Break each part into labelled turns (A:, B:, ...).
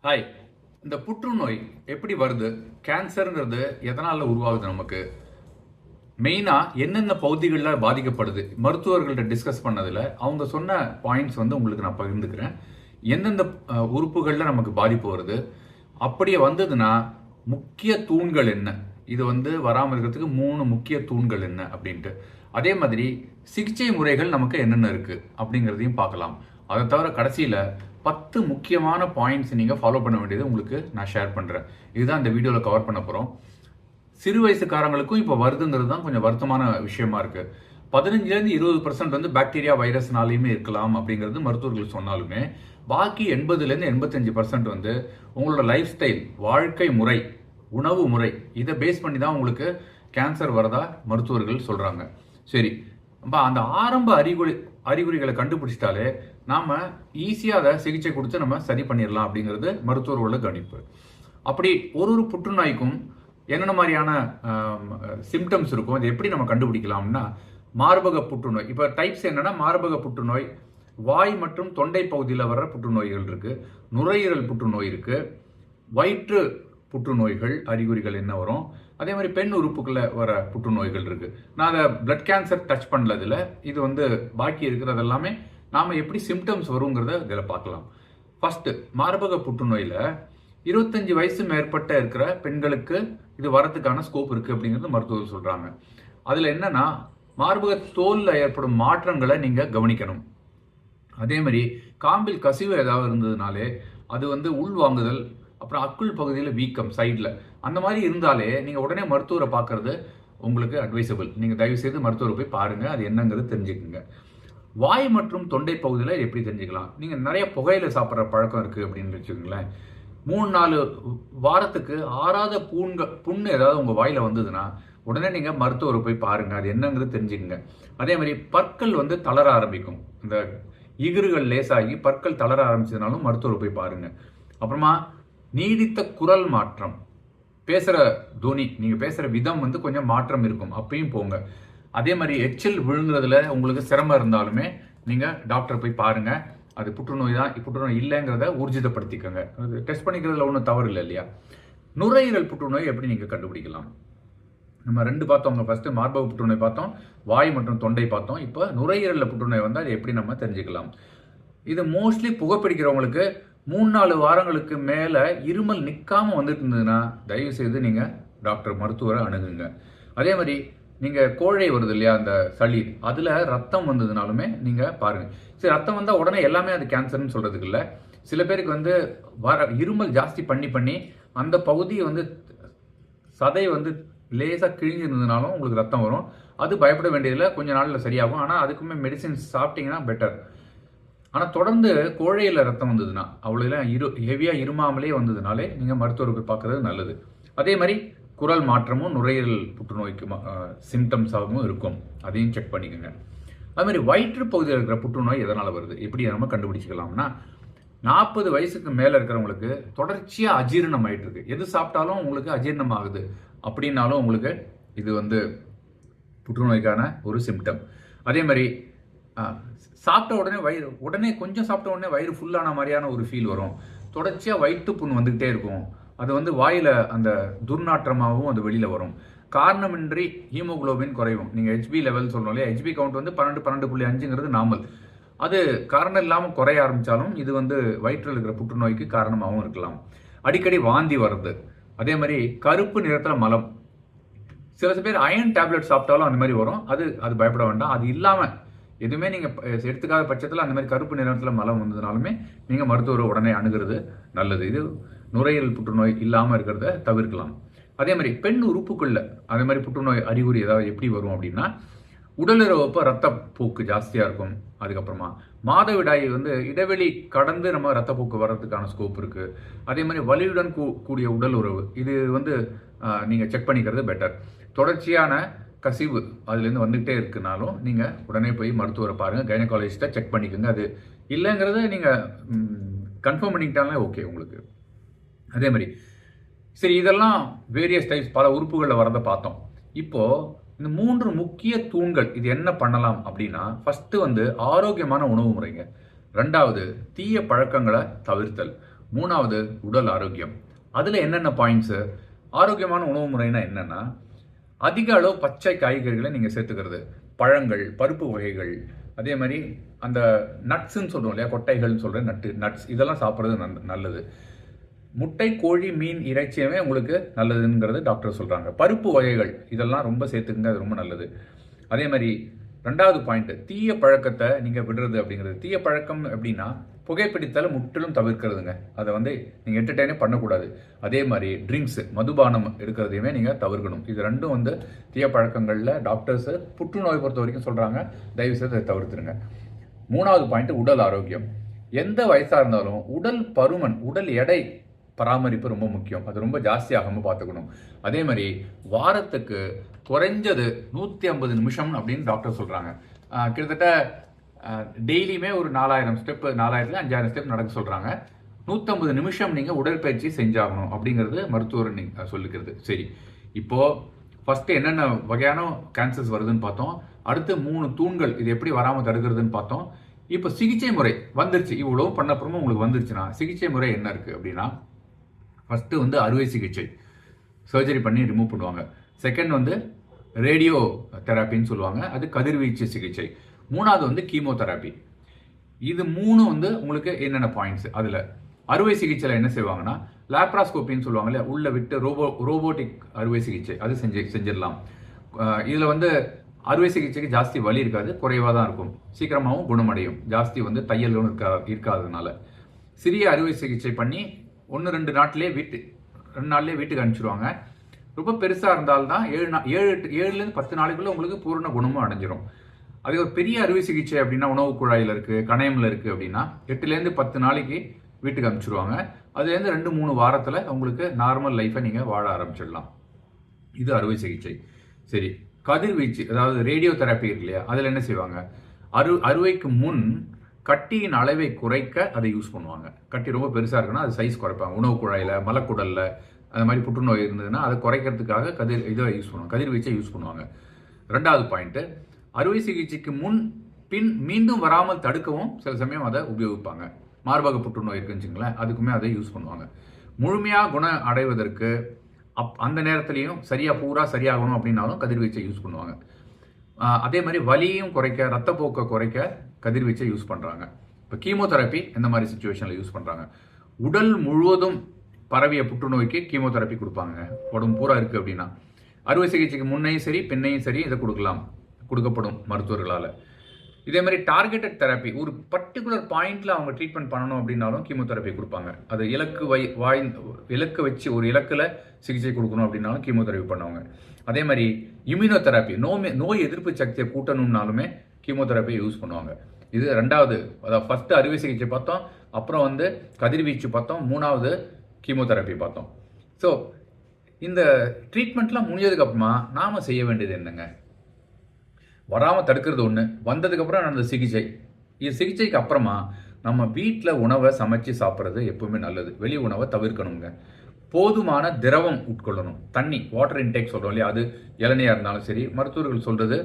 A: Hi. இந்த புற்றுநோய் எப்படி வருது? கேன்சருங்கிறது எதனால உருவாகுது நமக்கு? மெயினா எந்தெந்த பகுதிகளில் பாதிக்கப்படுது? மருத்துவர்கள்ட்ட டிஸ்கஸ் பண்ணதுல அவங்க சொன்ன பாயிண்ட்ஸ் உங்களுக்கு நான் பகிர்ந்துக்கிறேன். எந்தெந்த உறுப்புகளில் நமக்கு பாதிப்பு வருது? அப்படியே வந்ததுன்னா முக்கிய தூண்கள் என்ன? இது வராமல் இருக்கிறதுக்கு 3 முக்கிய தூண்கள் என்ன அப்படின்ட்டு. அதே மாதிரி சிகிச்சை முறைகள் நமக்கு என்னென்ன இருக்கு அப்படிங்கிறதையும் பார்க்கலாம். அதை தவிர கடைசியில் 10 முக்கியமான பாயிண்ட்ஸ் நீங்கள் ஃபாலோ பண்ண வேண்டியது உங்களுக்கு நான் ஷேர் பண்ணுறேன். இதுதான் இந்த வீடியோவில் கவர் பண்ண போகிறோம். சிறு வயசுக்காரங்களுக்கும் இப்போ வருதுங்கிறது தான் கொஞ்சம் வருத்தமான விஷயமா இருக்கு. 15லேருந்து 20% பாக்டீரியா வைரஸ்னாலையுமே இருக்கலாம் அப்படிங்கிறது மருத்துவர்கள் சொன்னாலுமே, பாக்கி 80லேருந்து 85% உங்களோட லைஃப் ஸ்டைல், வாழ்க்கை முறை, உணவு முறை இதை பேஸ் பண்ணி தான் உங்களுக்கு கேன்சர் வரதா மருத்துவர்கள் சொல்றாங்க. சரி, அந்த ஆரம்ப அறிகுறிகளை கண்டுபிடிச்சிட்டாலே நாம ஈஸியா அதை சிகிச்சை கொடுத்து நம்ம சரி பண்ணிடலாம் அப்படிங்கிறது மருத்துவர்களோட கணிப்பு. அப்படி ஒரு புற்றுநோய்க்கும் என்னென்ன மாதிரியான சிம்டம்ஸ் இருக்கும், அதை எப்படி நம்ம கண்டுபிடிக்கலாம்னா, மார்பக புற்றுநோய் இப்போ டைப்ஸ் என்னன்னா, மார்பக புற்றுநோய், வாய் மற்றும் தொண்டை பகுதியில் வர்ற புற்றுநோய்கள் இருக்கு, நுரையீரல் புற்றுநோய் இருக்கு, வயிற்று புற்றுநோய்கள் அறிகுறிகள் என்ன வரும், அதே மாதிரி பெண் உறுப்புக்குள்ள வர புற்றுநோய்கள் இருக்கு. நான் அதை பிளட் கேன்சர் டச் பண்ணல. இது பாக்கி இருக்கிறது எல்லாமே நாம எப்படி சிம்டம்ஸ் வருங்கிறத இதில் பார்க்கலாம். ஃபர்ஸ்ட், மார்பக புற்றுநோயில 25 வயசு மேற்பட்ட இருக்கிற பெண்களுக்கு இது வரதுக்கான ஸ்கோப் இருக்கு அப்படிங்கிறது மருத்துவர்கள் சொல்றாங்க. அதுல என்னன்னா, மார்பக தோல்ல ஏற்படும் மாற்றங்களை நீங்க கவனிக்கணும். அதே மாதிரி காம்பில் கசிவு ஏதாவது இருந்ததுனாலே அது உள்வாங்குதல், அப்புறம் அக்குள் பகுதியில் வீக்கம் சைடில், அந்த மாதிரி இருந்தாலே நீங்கள் உடனே மருத்துவரை பார்க்கறது உங்களுக்கு அட்வைசபிள். நீங்கள் தயவு செய்து மருத்துவரை போய் பாருங்கள், அது என்னங்கிறது தெரிஞ்சுக்குங்க. வாய் மற்றும் தொண்டை பகுதியில் எப்படி தெரிஞ்சுக்கலாம்? நீங்கள் நிறைய புகையில சாப்பிட்ற பழக்கம் இருக்குது அப்படின்னு வச்சுக்கோங்களேன். 3-4 வாரத்துக்கு ஆறாத புண்ணு ஏதாவது உங்கள் வாயில் வந்ததுன்னா உடனே நீங்கள் மருத்துவரை போய் பாருங்கள், அது என்னங்கிறது தெரிஞ்சுக்குங்க. அதே மாதிரி பற்கள் தளர ஆரம்பிக்கும். இந்த இகுறுகள் லேசாகி பற்கள் தளர ஆரம்பிச்சதுனாலும் மருத்துவரை போய் பாருங்கள். அப்புறமா நீடித்த குரல் மாற்றம், பேசுகிற துணி, நீங்கள் பேசுகிற விதம் கொஞ்சம் மாற்றம் இருக்கும், அப்பயும் போங்க. அதே மாதிரி எச்சில் விழுங்குறதுல உங்களுக்கு சிரமம் இருந்தாலுமே நீங்கள் டாக்டரை போய் பாருங்கள். அது புற்றுநோய் தான், புற்றுநோய் இல்லைங்கிறத ஊர்ஜிதப்படுத்திக்கோங்க. அது டெஸ்ட் பண்ணிக்கிறதுல ஒன்றும் தவறு இல்லை இல்லையா? நுரையீரல் புற்றுநோய் எப்படி நீங்கள் கண்டுபிடிக்கலாம்? நம்ம 2 பார்த்தோம். ஃபர்ஸ்ட் மார்பக புற்றுநோய் பார்த்தோம், வாய் மற்றும் தொண்டை பார்த்தோம். இப்போ நுரையீரல் புற்றுநோய் வந்தால் அது எப்படி நம்ம தெரிஞ்சுக்கலாம்? இது மோஸ்ட்லி புகைப்பிடிக்கிறவங்களுக்கு 3-4 வாரங்களுக்கு மேலே இருமல் நிற்காம வந்துட்டு இருந்ததுன்னா தயவு செய்து நீங்கள் டாக்டர் மருத்துவரை அணுகுங்க. அதே மாதிரி நீங்கள் கோழை வருது இல்லையா, அந்த சளி, அதில் ரத்தம் வந்ததுனாலுமே நீங்கள் பாருங்கள். சரி, ரத்தம் வந்தால் உடனே எல்லாமே அது கேன்சர்னு சொல்கிறதுக்கு இல்லை. சில பேருக்கு இருமல் ஜாஸ்தி பண்ணி அந்த பகுதியை சதை லேசாக கிழிஞ்சிருந்ததுனாலும் உங்களுக்கு ரத்தம் வரும். அது பயப்பட வேண்டியதில்லை, கொஞ்சம் நாளில் சரியாகும். ஆனால் அதுக்குமே மெடிசின்ஸ் சாப்பிட்டீங்கன்னா பெட்டர். ஆனால் தொடர்ந்து கோழையில் ரத்தம் வந்ததுன்னா, அவ்வளோலாம் ஹெவியாக இருமாமலே வந்ததுனாலே நீங்கள் மருத்துவருக்கு பார்க்கறது நல்லது. அதே மாதிரி குரல் மாற்றமும் நுரையீரல் புற்றுநோய்க்கு சிம்டம்ஸாகவும் இருக்கும், அதையும் செக் பண்ணிக்கோங்க. அது மாதிரி வயிற்று பகுதியில் இருக்கிற புற்றுநோய் எதனால் வருது, எப்படி நம்ம கண்டுபிடிச்சிக்கலாம்னா, 40 வயசுக்கு மேலே இருக்கிறவங்களுக்கு தொடர்ச்சியாக அஜீரணம் ஆகிட்டு இருக்கு. எது சாப்பிட்டாலும் உங்களுக்கு அஜீரணம் ஆகுது அப்படின்னாலும் உங்களுக்கு இது புற்றுநோய்க்கான ஒரு சிம்டம். அதே மாதிரி சாப்பிட்ட உடனே கொஞ்சம் சாப்பிட்ட உடனே வயிறு ஃபுல்லான மாதிரியான ஒரு ஃபீல் வரும். தொடர்ச்சியாக வயிற்று புண் வந்துக்கிட்டே இருக்கும். அது வாயில் அந்த துர்நாற்றமாகவும் அது வெளியில் வரும். காரணமின்றி ஹீமோகுளோபின் குறையும். நீங்கள் ஹெச்பி லெவல் சொல்லணும் இல்லையா, ஹெச்பி கவுண்ட் 12.5ங்கிறது நார்மல். அது காரணம் இல்லாமல் குறைய ஆரம்பித்தாலும் இது வயிற்றில் இருக்கிற புற்றுநோய்க்கு காரணமாகவும் இருக்கலாம். அடிக்கடி வாந்தி வர்றது, அதே மாதிரி கருப்பு நிறத்தில் மலம். சில பேர் அயன் டேப்லெட் சாப்பிட்டாலும் அந்த மாதிரி வரும். அது பயப்பட வேண்டாம். அது இல்லாமல் எதுவுமே நீங்கள் எடுத்துக்காத பட்சத்தில் அந்த மாதிரி கருப்பு நிறத்தில் மலம் வந்ததுனாலுமே நீங்கள் மருத்துவரை உடனே அணுகிறது நல்லது. இது நுரையீரல் புற்றுநோய் இல்லாமல் இருக்கிறத தவிர்க்கலாம். அதே மாதிரி பெண் உறுப்புக்குள்ள அதே மாதிரி புற்றுநோய் அறிகுறி ஏதாவது எப்படி வரும் அப்படின்னா, உடலுறவப்போ ரத்தப்போக்கு ஜாஸ்தியாக இருக்கும். அதுக்கப்புறமா மாதவிடாய் இடைவெளி கடந்து நம்ம ரத்தப்போக்கு வர்றதுக்கான ஸ்கோப் இருக்குது. அதே மாதிரி வலியுடன் கூடிய உடல் உறவு, இது நீங்கள் செக் பண்ணிக்கிறது பெட்டர். தொடர்ச்சியான கசிவு அதுலேருந்து வந்துகிட்டே இருக்குனாலும் நீங்கள் உடனே போய் மருத்துவரை பாருங்கள், கைனகாலஜிஸ்ட்டை செக் பண்ணிக்கோங்க. அது இல்லைங்கிறத நீங்கள் கன்ஃபார்ம் பண்ணிக்கிட்டாலே ஓகே உங்களுக்கு. அதே மாதிரி சரி, இதெல்லாம் வேரியஸ் டைப்ஸ், பல உறுப்புகளில் வரதை பார்த்தோம். இப்போது இந்த 3 முக்கிய தூண்கள் இது என்ன பண்ணலாம் அப்படின்னா, ஃபர்ஸ்ட் ஆரோக்கியமான உணவு முறைங்க. 2வது தீய பழக்கங்களை தவிர்த்தல். மூணாவது உடல் ஆரோக்கியம். அதில் என்னென்ன பாயிண்ட்ஸு? ஆரோக்கியமான உணவு முறைனா என்னென்னா, அதிக அளவு பச்சை காய்கறிகளை நீங்கள் சேர்த்துக்கிறது, பழங்கள், பருப்பு வகைகள், அதே மாதிரி அந்த நட்ஸுன்னு சொல்கிறோம் இல்லையா, கொட்டைகள்னு சொல்கிற நட்ஸ் இதெல்லாம் சாப்பிட்றது நல்லது. முட்டை, கோழி, மீன், இறைச்சியுமே உங்களுக்கு நல்லதுங்கிறது டாக்டர் சொல்கிறாங்க. பருப்பு வகைகள் இதெல்லாம் ரொம்ப சேர்த்துக்குங்க, அது ரொம்ப நல்லது. அதே மாதிரி ரெண்டாவது பாயிண்ட், தீய பழக்கத்தை நீங்கள் விடுறது அப்படிங்கிறது. தீய பழக்கம் அப்படின்னா புகைப்பிடித்தலை முற்றிலும் தவிர்க்கிறதுங்க. அதை நீங்கள் என்டர்டெயினே பண்ணக்கூடாது. அதே மாதிரி ட்ரிங்க்ஸு, மதுபானம் எடுக்கிறதையுமே நீங்கள் தவிர்க்கணும். இது ரெண்டும் தீய பழக்கங்களில் டாக்டர்ஸு புற்றுநோய் பொறுத்த வரைக்கும் சொல்கிறாங்க, தயவுசெய்து அதை தவிர்த்துருங்க. மூணாவது பாயிண்ட் உடல் ஆரோக்கியம். எந்த வயசாக இருந்தாலும் உடல் பருமன், உடல் எடை பராமரிப்பு ரொம்ப முக்கியம். அது ரொம்ப ஜாஸ்தியாகாமல் பார்த்துக்கணும். அதே மாதிரி வாரத்துக்கு குறைஞ்சது 150 நிமிஷம் அப்படின்னு டாக்டர் சொல்கிறாங்க. கிட்டத்தட்ட டெய்லியுமே ஒரு 4000 ஸ்டெப், 4000 5000 ஸ்டெப் நடக்க சொல்கிறாங்க. 150 நிமிஷம் நீங்கள் உடற்பயிற்சி செஞ்சாகணும் அப்படிங்கிறது மருத்துவர் சொல்லிக்கிறது. சரி, இப்போது ஃபஸ்ட்டு என்னென்ன வகையான கேன்சர்ஸ் வருதுன்னு பார்த்தோம். அடுத்து 3 தூண்கள் இது எப்படி வராமல் தடுக்கிறதுன்னு பார்த்தோம். இப்போ சிகிச்சை முறை வந்துருச்சு. இவ்வளோ பண்ண அப்புறமா உங்களுக்கு வந்துருச்சுன்னா சிகிச்சை முறை என்ன இருக்குது அப்படின்னா, ஃபஸ்ட்டு அறுவை சிகிச்சை, சர்ஜரி பண்ணி ரிமூவ் பண்ணுவாங்க. செகண்ட் ரேடியோ தெராப்பின்னு சொல்லுவாங்க, அது கதிர்வீச்சு சிகிச்சை. மூணாவது கீமோதெராப்பி. இது 3 உங்களுக்கு என்னென்ன பாயிண்ட்ஸ்? அதில் அறுவை சிகிச்சையில் என்ன செய்வாங்கன்னா, லேப்ராஸ்கோப்பின்னு சொல்லுவாங்க இல்லையா, உள்ள விட்டு ரோபோட்டிக் அறுவை சிகிச்சை, அது செஞ்சிடலாம். இதில் அறுவை சிகிச்சைக்கு ஜாஸ்தி வலி இருக்காது, குறைவாக தான் இருக்கும், சீக்கிரமாகவும் குணமடையும். ஜாஸ்தி தையலும் இருக்காததுனால சிறிய அறுவை சிகிச்சை பண்ணி 1-2 நாட்லேயே 2 நாள்லேயே வீட்டுக்கு அனுப்பிச்சிடுவாங்க. ரொம்ப பெருசாக இருந்தால்தான் 7-10 நாளைக்குள்ளே உங்களுக்கு பூரண குணமும் அடைஞ்சிரும். அதே ஒரு பெரிய அறுவை சிகிச்சை அப்படின்னா, உணவு குழாயில் இருக்குது, கணையமில் இருக்குது அப்படின்னா 8-10 நாளைக்கு வீட்டுக்கு அனுப்பிச்சிடுவாங்க. அதுலேருந்து 2-3 வாரத்தில் உங்களுக்கு நார்மல் லைஃப்பை நீங்கள் வாழ ஆரம்பிச்சிடலாம். இது அறுவை சிகிச்சை. சரி, கதிர்வீச்சு, அதாவது ரேடியோ தெராப்பி இருக்கு இல்லையா, அதில் என்ன செய்வாங்க? அறுவைக்கு முன் கட்டியின் அளவை குறைக்க அதை யூஸ் பண்ணுவாங்க. கட்டி ரொம்ப பெருசாக இருக்குன்னா அது சைஸ் குறைப்பாங்க. உணவு குழாயில், மலக்குடலில் அந்த மாதிரி புற்றுநோய் இருந்ததுன்னா அதை குறைக்கிறதுக்காக இதை யூஸ் பண்ணுவாங்க, கதிர்வீச்சை யூஸ் பண்ணுவாங்க. ரெண்டாவது பாயிண்ட்டு, அறுவை சிகிச்சைக்கு முன் பின் மீண்டும் வராமல் தடுக்கவும் சில சமயம் அதை உபயோகிப்பாங்க. மார்பக புற்றுநோய் இருக்குன்னு வச்சுங்களேன், அதுக்குமே அதை யூஸ் பண்ணுவாங்க. முழுமையாக குணம் அடைவதற்கு அந்த நேரத்துலையும் பூரா சரியாகணும் அப்படின்னாலும் கதிர்வீச்சை யூஸ் பண்ணுவாங்க. அதே மாதிரி வலியும் குறைக்க, ரத்தப்போக்கை குறைக்க கதிர்வீச்சை யூஸ் பண்ணுறாங்க. இப்போ கீமோதெரப்பி இந்த மாதிரி சுச்சுவேஷனில் யூஸ் பண்ணுறாங்க. உடல் முழுவதும் பரவிய புற்றுநோய்க்கு கீமோதெரப்பி கொடுப்பாங்க, உடம்பு பூரா இருக்குது அப்படின்னா. அறுவை சிகிச்சைக்கு முன்னையும் சரி பின்னையும் சரி இதை கொடுக்கப்படும் மருத்துவர்களால். இதே மாதிரி டார்கெட்டட் தெரப்பி, ஒரு பர்டிகுலர் பாயிண்ட்ல அவங்க ட்ரீட்மெண்ட் பண்ணணும் அப்படின்னாலும் கீமோதெரப்பி கொடுப்பாங்க. அது இலக்கு வச்சு ஒரு இலக்கில் சிகிச்சை கொடுக்கணும் அப்படின்னாலும் கீமோதெரப்பி பண்ணுவாங்க. அதே மாதிரி இம்யூனோதெரப்பி, நோய் எதிர்ப்பு சக்தியை கூட்டணும்னாலுமே கீமோதெரப்பி யூஸ் பண்ணுவாங்க. இது ரெண்டாவது, அதாவது ஃபர்ஸ்ட் அறுவை சிகிச்சை பார்த்தோம், அப்புறம் கதிர்வீச்சு பார்த்தோம், மூணாவது கீமோதெரப்பி பார்த்தோம். ஸோ இந்த ட்ரீட்மெண்ட்லாம் முடிஞ்சதுக்கு அப்புறமா நாம செய்ய வேண்டியது என்னங்க? வராமல் தடுக்கிறது ஒன்று, வந்ததுக்கப்புறம் நடந்த சிகிச்சை. இது சிகிச்சைக்கு அப்புறமா நம்ம வீட்டில் உணவை சமைச்சு சாப்பிட்றது எப்பவுமே நல்லது. வெளி உணவை தவிர்க்கணுங்க. போதுமான திரவம் உட்கொள்ளணும். தண்ணி, வாட்டர் இன்டேக் சொல்கிறோம் இல்லையா, அது இளநியாக இருந்தாலும் சரி, மருத்துவர்கள் சொல்கிறது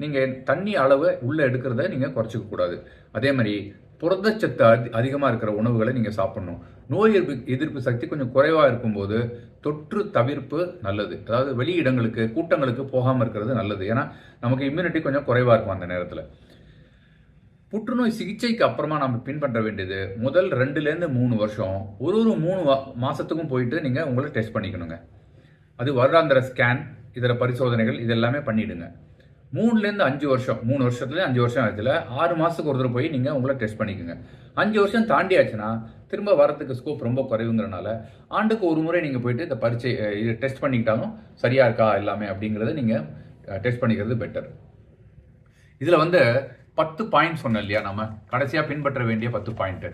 A: நீங்கள் தண்ணி அளவை உள்ளே எடுக்கிறத நீங்கள் குறைச்சிக்க கூடாது. அதே மாதிரி புரதச்சத்து அதிகமாக இருக்கிற உணவுகளை நீங்கள் சாப்பிடணும். நோய் எதிர்ப்பு சக்தி கொஞ்சம் குறைவாக இருக்கும்போது தொற்று தவிர்ப்பு நல்லது. அதாவது வெளி இடங்களுக்கு, கூட்டங்களுக்கு போகாமல் இருக்கிறது நல்லது. ஏன்னா நமக்கு இம்யூனிட்டி கொஞ்சம் குறைவாக இருக்கும் அந்த நேரத்தில். புற்றுநோய் சிகிச்சைக்கு அப்புறமா நம்ம பின்பற்ற வேண்டியது, முதல் 2-3 வருஷம் ஒரு 3 மாதத்துக்கும் போயிட்டு நீங்கள் உங்களை டெஸ்ட் பண்ணிக்கணுங்க. அது வருடாந்திர ஸ்கேன், இதர பரிசோதனைகள் இதெல்லாமே பண்ணிவிடுங்க. 3-5 வருஷம், 3 வருஷத்துல 5 வருஷம் ஆச்சுல 6 மாதத்துக்கு ஒரு தடவை போய் நீங்கள் உங்களை டெஸ்ட் பண்ணிக்கோங்க. 5 வருஷம் தாண்டி ஆச்சுன்னா திரும்ப வரத்துக்கு ஸ்கோப் ரொம்ப குறைவுங்கிறனால ஆண்டுக்கு ஒரு முறை நீங்கள் போயிட்டு இந்த இது டெஸ்ட் பண்ணிக்கிட்டாலும் சரியாக இருக்கா எல்லாமே அப்படிங்கிறத நீங்கள் டெஸ்ட் பண்ணிக்கிறது பெட்டர். இதில் 10 பாயிண்ட் சொன்னோம் இல்லையா, நம்ம கடைசியாக பின்பற்ற வேண்டிய 10 பாயிண்ட்.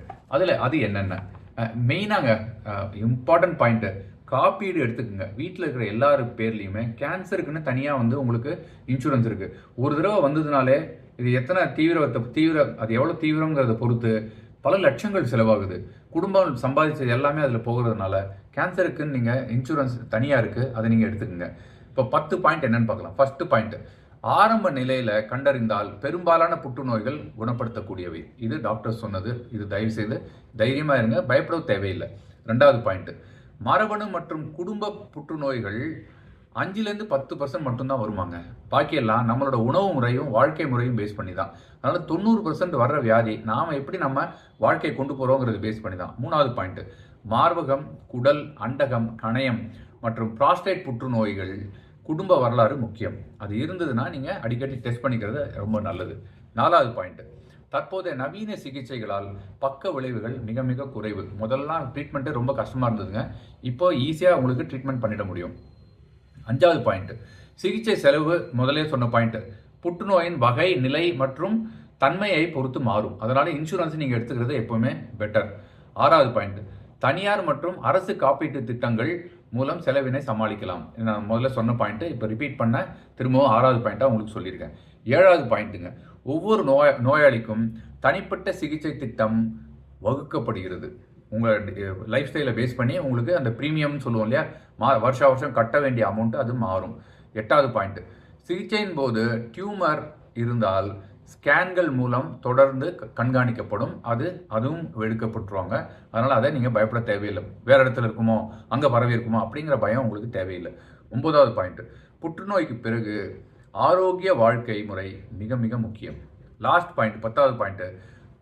A: அது என்னென்ன மெயினாங்க இம்பார்ட்டன்ட் பாயிண்ட்டு, காப்பீடு எடுத்துக்கோங்க. வீட்டில் இருக்கிற எல்லாரு பேர்லையுமே கேன்சருக்குன்னு தனியாக உங்களுக்கு இன்சூரன்ஸ் இருக்குது. ஒரு தடவை வந்ததுனாலே இது எத்தனை அது எவ்வளோ தீவிரங்கிறத பொறுத்து பல லட்சங்கள் செலவாகுது. குடும்பம் சம்பாதிச்சது எல்லாமே அதில் போகிறதுனால கேன்சருக்குன்னு நீங்கள் இன்சூரன்ஸ் தனியாக இருக்குது, அதை நீங்கள் எடுத்துக்கோங்க. இப்போ 10 பாயிண்ட் என்னன்னு பார்க்கலாம். ஃபர்ஸ்ட் பாயிண்ட், ஆரம்ப நிலையில கண்டறிந்தால் பெரும்பாலான புற்றுநோய்கள் குணப்படுத்தக்கூடியவை. இது டாக்டர் சொன்னது. இது தயவு செய்து தைரியமா இருங்க, பயப்பட தேவையில்லை. 2வது பாயிண்ட், மரபணு மற்றும் குடும்ப புற்றுநோய்கள் 5லேருந்து 10% மட்டும்தான் வருவாங்க. பாக்கியெல்லாம் நம்மளோட உணவு முறையும் வாழ்க்கை முறையும் பேஸ் பண்ணி தான். அதனால 90% வர்ற வியாதி நாம எப்படி நம்ம வாழ்க்கையை கொண்டு போறோங்கிறது பேஸ் பண்ணி தான். 3வது பாயிண்ட், மார்பகம், குடல், அண்டகம், கணையம் மற்றும் புரோஸ்டேட் புற்றுநோய்கள் குடும்ப வரலாறு முக்கியம். அது இருந்ததுன்னா நீங்க அடிக்கடி டெஸ்ட் பண்ணிக்கிறது ரொம்ப நல்லது. 4வது பாயிண்ட், தற்போதைய நவீன சிகிச்சைகளால் பக்க விளைவுகள் மிக மிக குறைவு. முதல்லாம் ட்ரீட்மெண்ட்டே ரொம்ப கஷ்டமா இருந்ததுங்க. இப்போ ஈஸியா உங்களுக்கு ட்ரீட்மெண்ட் பண்ணிட முடியும். 5வது பாயிண்ட், சிகிச்சை செலவு முதலே சொன்ன பாயிண்ட், புற்றுநோயின் வகை, நிலை மற்றும் தன்மையை பொறுத்து மாறும். அதனால இன்சூரன்ஸ் நீங்க எடுத்துக்கிறது எப்பவுமே பெட்டர். 6வது பாயிண்ட், தனியார் மற்றும் அரசு காப்பீட்டு திட்டங்கள் மூலம் செலவினை சமாளிக்கலாம். நான் முதல்ல சொன்ன பாயிண்ட் இப்போ ரிப்பீட் பண்ண திரும்பவும் 6வது பாயிண்டா உங்களுக்கு சொல்லியிருக்கேன். 7வது பாயிண்ட்டுங்க, ஒவ்வொரு நோயாளிக்கும் தனிப்பட்ட சிகிச்சை திட்டம் வகுக்கப்படுகிறது. உங்கள் லைஃப் ஸ்டைலை பேஸ் பண்ணி உங்களுக்கு அந்த ப்ரீமியம்னு சொல்லுவோம் இல்லையா, வருஷம் கட்ட வேண்டிய அமௌண்ட் அது மாறும். 8வது பாயிண்ட், சிகிச்சையின் போது டியூமர் இருந்தால் ஸ்கேன்கள் மூலம் தொடர்ந்து கண்காணிக்கப்படும். அதுவும் எடுக்கப்பட்டுருவாங்க. அதனால் அதை நீங்கள் பயப்பட தேவையில்லை. வேறு இடத்துல இருக்குமோ, அங்கே பரவி இருக்குமோ அப்படிங்கிற பயம் உங்களுக்கு தேவையில்லை. 9வது பாயிண்ட், புற்றுநோய்க்கு பிறகு ஆரோக்கிய வாழ்க்கை முறை மிக மிக முக்கியம். லாஸ்ட் பாயிண்ட், 10வது பாயிண்ட்,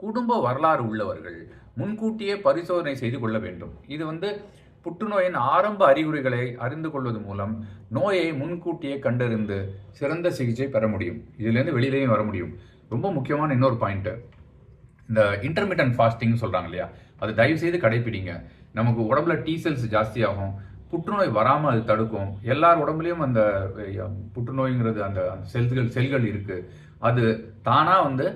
A: குடும்ப வரலாறு உள்ளவர்கள் முன்கூட்டியே பரிசோதனை செய்து கொள்ள வேண்டும். இது புற்றுநோயின் ஆரம்ப அறிகுறிகளை அறிந்து கொள்வது மூலம் நோயை முன்கூட்டியே கண்டறிந்து சிறந்த சிகிச்சை பெற முடியும். இதுலேருந்து வெளியிலையும் வர முடியும். ரொம்ப முக்கியமான இன்னொரு பாயிண்ட், இந்த இன்டர்மிட்டன்ட் ஃபாஸ்டிங் சொல்கிறாங்க இல்லையா, அது தயவு செய்து கடைப்பிடிங்க. நமக்கு உடம்புல T செல்ஸ் ஜாஸ்தியாகும், புற்றுநோய் வராமல் அது தடுக்கும். எல்லார் உடம்புலையும் அந்த புற்றுநோய்ங்கிறது அந்த செல்கள் இருக்குது. அது தானாக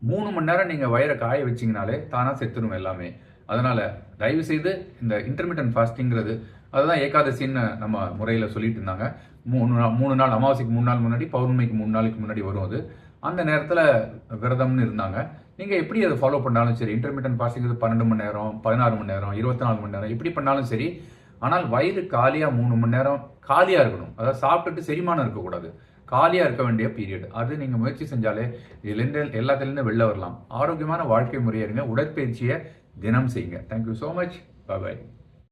A: 3 மணி நேரம் நீங்கள் வயிறை காய வச்சிங்கனாலே தானாக செத்துரும் எல்லாமே. அதனால் தயவு செய்து இந்த இன்டர்மிட்டன்ட் ஃபாஸ்டிங்கிறது, அதுதான் ஏகாதசின்னு நம்ம முறையில் சொல்லிட்டு இருந்தாங்க. 3 நாள், அமாவாசைக்கு 3 நாள் முன்னாடி, பௌர்ணமிக்கு 3 நாளைக்கு முன்னாடி வரும். அது அந்த நேரத்தில் விரதம்னு இருந்தாங்க. நீங்கள் எப்படி அதை ஃபாலோ பண்ணாலும் சரி, இன்டர்மிட்டன்ட் ஃபாஸ்டிங்கிறது 12 மணி நேரம், 16 மணி நேரம், 24 மணி நேரம் எப்படி பண்ணாலும் சரி, ஆனால் வயிறு காலியாக 3 மணி நேரம் காலியாக இருக்கணும். அதாவது சாப்பிட்டுட்டு செரிமானம் இருக்கக்கூடாது, காலியாக இருக்க வேண்டிய பீரியட். அது நீங்கள் முயற்சி செஞ்சாலே இதுலேருந்து எல்லாத்துலேருந்து வெளில வரலாம். ஆரோக்கியமான வாழ்க்கை முறையை இருங்க. உடற்பயிற்சியை தினம் செய்யுங்க. Thank you so much. பாய்.